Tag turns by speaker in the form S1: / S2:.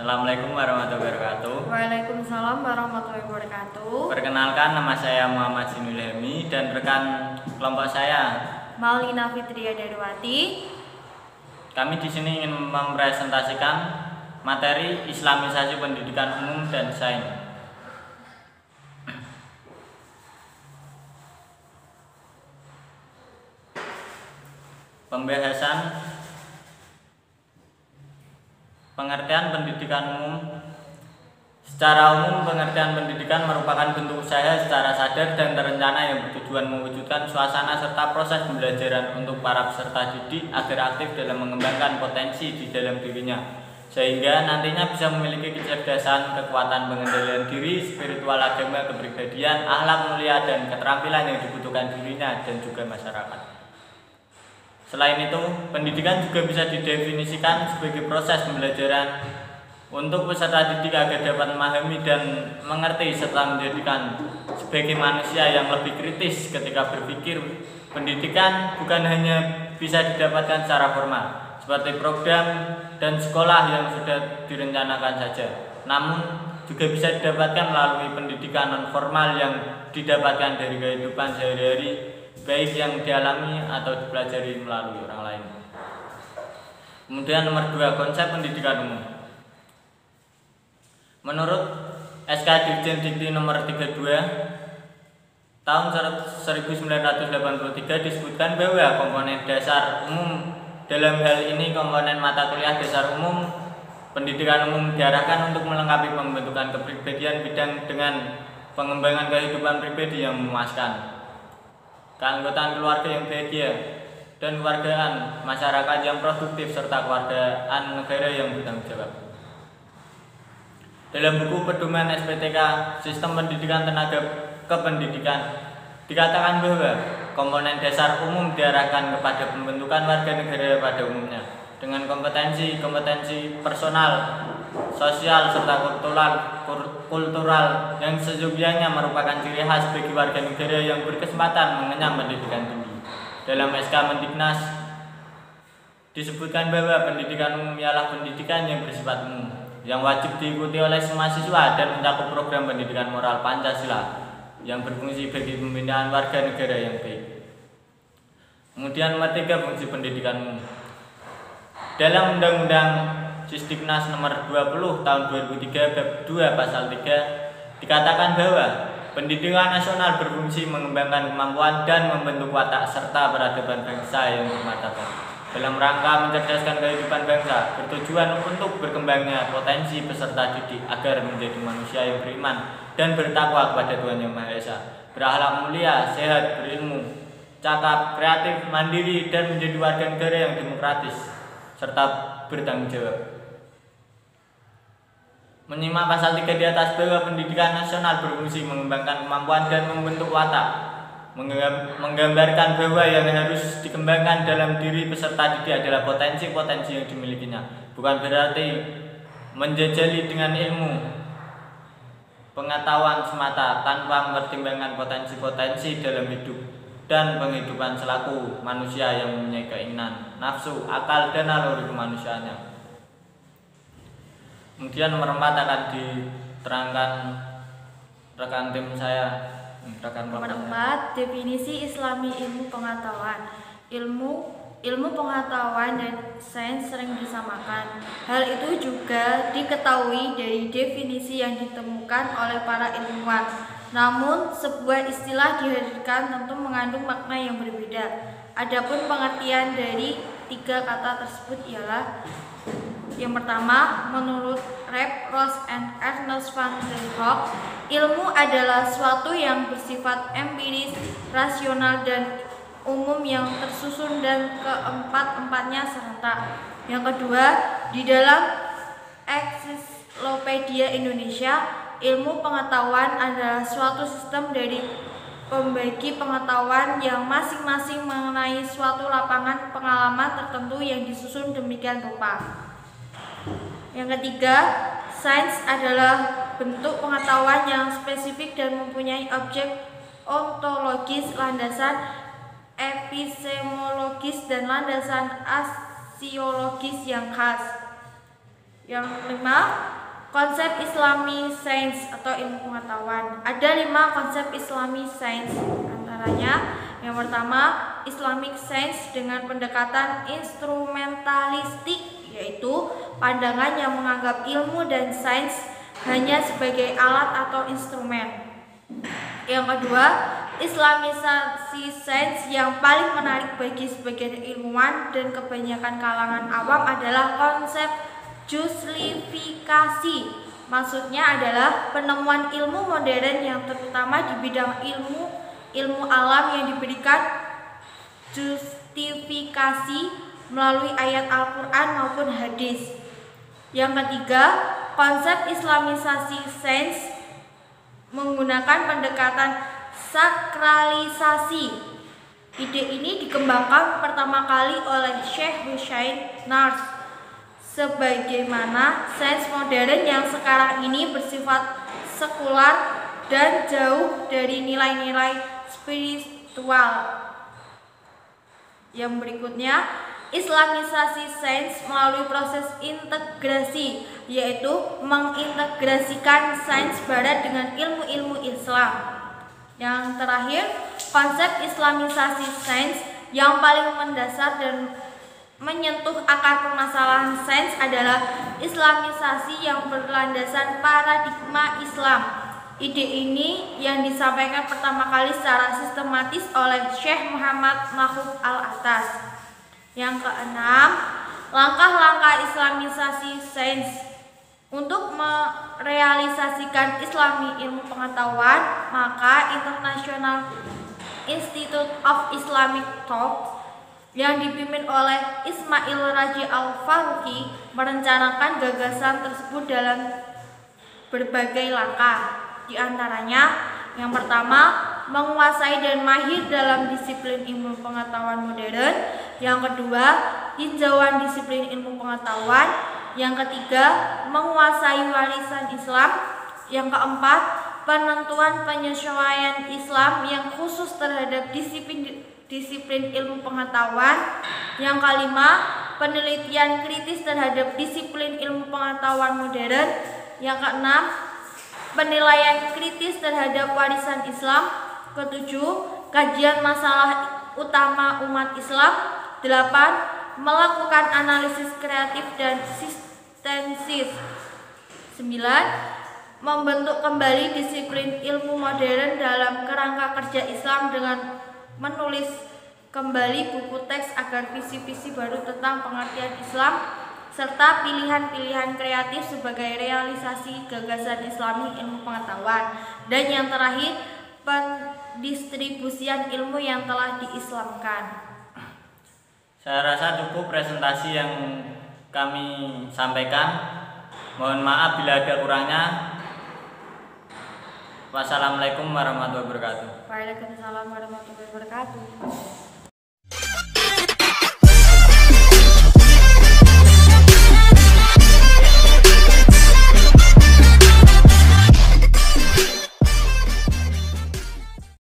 S1: Assalamualaikum warahmatullahi wabarakatuh.
S2: Waalaikumsalam warahmatullahi wabarakatuh.
S1: Perkenalkan, nama saya Muhammad Sinul Helmi dan rekan kelompok saya
S2: Maulina Fitria Darwati.
S1: Kami di sini ingin mempresentasikan materi Islamisasi Pendidikan Umum dan Sains. Pembahasan pengertian pendidikan umum. Secara umum, pengertian pendidikan merupakan bentuk usaha secara sadar dan terencana yang bertujuan mewujudkan suasana serta proses pembelajaran untuk para peserta didik agar aktif dalam mengembangkan potensi di dalam dirinya, sehingga nantinya bisa memiliki kecerdasan, kekuatan pengendalian diri, spiritual, agama, kepribadian, akhlak mulia, dan keterampilan yang dibutuhkan dirinya dan juga masyarakat. Selain itu, pendidikan juga bisa didefinisikan sebagai proses pembelajaran untuk peserta didik agar dapat memahami dan mengerti serta menjadikan sebagai manusia yang lebih kritis ketika berpikir. Pendidikan bukan hanya bisa didapatkan secara formal seperti program dan sekolah yang sudah direncanakan saja, namun juga bisa didapatkan melalui pendidikan non formal yang didapatkan dari kehidupan sehari-hari, baik yang dialami atau dipelajari melalui orang lain. Kemudian nomor 2, konsep pendidikan umum. Menurut SK Dirjen Dikti nomor 32 tahun 1983 disebutkan bahwa komponen dasar umum dalam hal ini komponen mata kuliah dasar umum pendidikan umum diarahkan untuk melengkapi pembentukan kepribadian bidang dengan pengembangan kehidupan pribadi yang memuaskan, keanggotaan keluarga yang bahagia, dan kewargaan masyarakat yang produktif, serta kewargaan negara yang bertanggung jawab. Dalam buku pedoman SPTK Sistem Pendidikan Tenaga Kependidikan dikatakan bahwa komponen dasar umum diarahkan kepada pembentukan warga negara pada umumnya dengan kompetensi personal, sosial, serta kultural yang sejumlahnya merupakan ciri khas bagi warga negara yang berkesempatan mengenyam pendidikan tinggi. Dalam SK Mendiknas disebutkan bahwa pendidikan umum ialah pendidikan yang bersifat umum, yang wajib diikuti oleh semua siswa dan mencakup program pendidikan moral Pancasila yang berfungsi bagi pembinaan warga negara yang baik. Kemudian nomor 3, fungsi pendidikan umum. Dalam Undang-Undang Sisdiknas nomor 20 tahun 2003 bab 2 pasal 3 dikatakan bahwa pendidikan nasional berfungsi mengembangkan kemampuan dan membentuk watak serta peradaban bangsa yang bermartabat dalam rangka mencerdaskan kehidupan bangsa, bertujuan untuk berkembangnya potensi peserta didik agar menjadi manusia yang beriman dan bertakwa kepada Tuhan Yang Maha Esa, berakhlak mulia, sehat, berilmu, cakap, kreatif, mandiri, dan menjadi warga negara yang demokratis serta bertanggung jawab. Menyimak pasal 3 di atas bahwa pendidikan nasional berfungsi mengembangkan kemampuan dan membentuk watak, menggambarkan bahwa yang harus dikembangkan dalam diri peserta didik adalah potensi-potensi yang dimilikinya, bukan berarti menjajali dengan ilmu pengetahuan semata tanpa mempertimbangkan potensi-potensi dalam hidup dan penghidupan selaku manusia yang mempunyai keinginan, nafsu, akal, dan naluri kemanusiaannya. Kemudian nomor 4 akan diterangkan rekan tim saya.
S2: Nomor 4, definisi Islami ilmu pengetahuan. Ilmu pengetahuan dan sains sering disamakan. Hal itu juga diketahui dari definisi yang ditemukan oleh para ilmuwan. Namun, sebuah istilah dihadirkan tentu mengandung makna yang berbeda. Adapun pengertian dari 3 kata tersebut ialah: yang pertama, menurut Rep, Ross, and Ernest van der Hoek, ilmu adalah suatu yang bersifat empiris, rasional, dan umum yang tersusun dan keempat-empatnya serentak. Yang kedua, di dalam Ensiklopedia Indonesia, ilmu pengetahuan adalah suatu sistem dari pembagi pengetahuan yang masing-masing mengenai suatu lapangan pengalaman tertentu yang disusun demikian rupa. Yang ketiga, sains adalah bentuk pengetahuan yang spesifik dan mempunyai objek ontologis, landasan epistemologis, dan landasan aksiologis yang khas. Yang kelima, konsep Islami Sains atau ilmu pengetahuan. Ada 5 konsep Islami Sains, antaranya yang pertama, Islamic Science dengan pendekatan instrumentalistik, yaitu pandangan yang menganggap ilmu dan sains hanya sebagai alat atau instrumen. Yang kedua, Islamisasi sains yang paling menarik bagi sebagian ilmuwan dan kebanyakan kalangan awam adalah konsep juslifikasi. Maksudnya adalah penemuan ilmu modern yang terutama di bidang ilmu alam yang diberikan justifikasi melalui ayat Al-Quran maupun hadis. Yang ketiga, konsep Islamisasi sains menggunakan pendekatan sakralisasi. Ide ini dikembangkan pertama kali oleh Syekh Hussein Nars, sebagaimana sains modern yang sekarang ini bersifat sekular dan jauh dari nilai-nilai spiritual. Yang berikutnya, Islamisasi sains melalui proses integrasi, yaitu mengintegrasikan sains barat dengan ilmu-ilmu Islam. Yang terakhir, konsep Islamisasi sains yang paling mendasar dan menyentuh akar permasalahan sains adalah Islamisasi yang berlandasan paradigma Islam. Ide ini yang disampaikan pertama kali secara sistematis oleh Syekh Muhammad Mahfuz Al-Atas. Yang keenam, langkah-langkah Islamisasi sains. Untuk merealisasikan Islami ilmu pengetahuan, maka International Institute of Islamic Thought yang dipimpin oleh Ismail Raji Al-Faruqi merencanakan gagasan tersebut dalam berbagai langkah. Di antaranya, yang pertama, menguasai dan mahir dalam disiplin ilmu pengetahuan modern. Yang kedua, tinjauan disiplin ilmu pengetahuan. Yang ketiga, menguasai warisan Islam. Yang keempat, penentuan penyesuaian Islam yang khusus terhadap disiplin ilmu pengetahuan. Yang kelima, penelitian kritis terhadap disiplin ilmu pengetahuan modern. Yang keenam, penilaian kritis terhadap warisan Islam. Ketujuh, kajian masalah utama umat Islam. 8. Melakukan analisis kreatif dan sintesis. 9. Membentuk kembali disiplin ilmu modern dalam kerangka kerja Islam dengan menulis kembali buku teks agar visi-visi baru tentang pengertian Islam serta pilihan-pilihan kreatif sebagai realisasi gagasan Islami ilmu pengetahuan. Dan yang terakhir, pendistribusian ilmu yang telah diislamkan.
S1: Saya rasa cukup presentasi yang kami sampaikan. Mohon maaf bila ada kurangnya. Wassalamualaikum warahmatullahi wabarakatuh.
S2: Waalaikumsalam warahmatullahi wabarakatuh.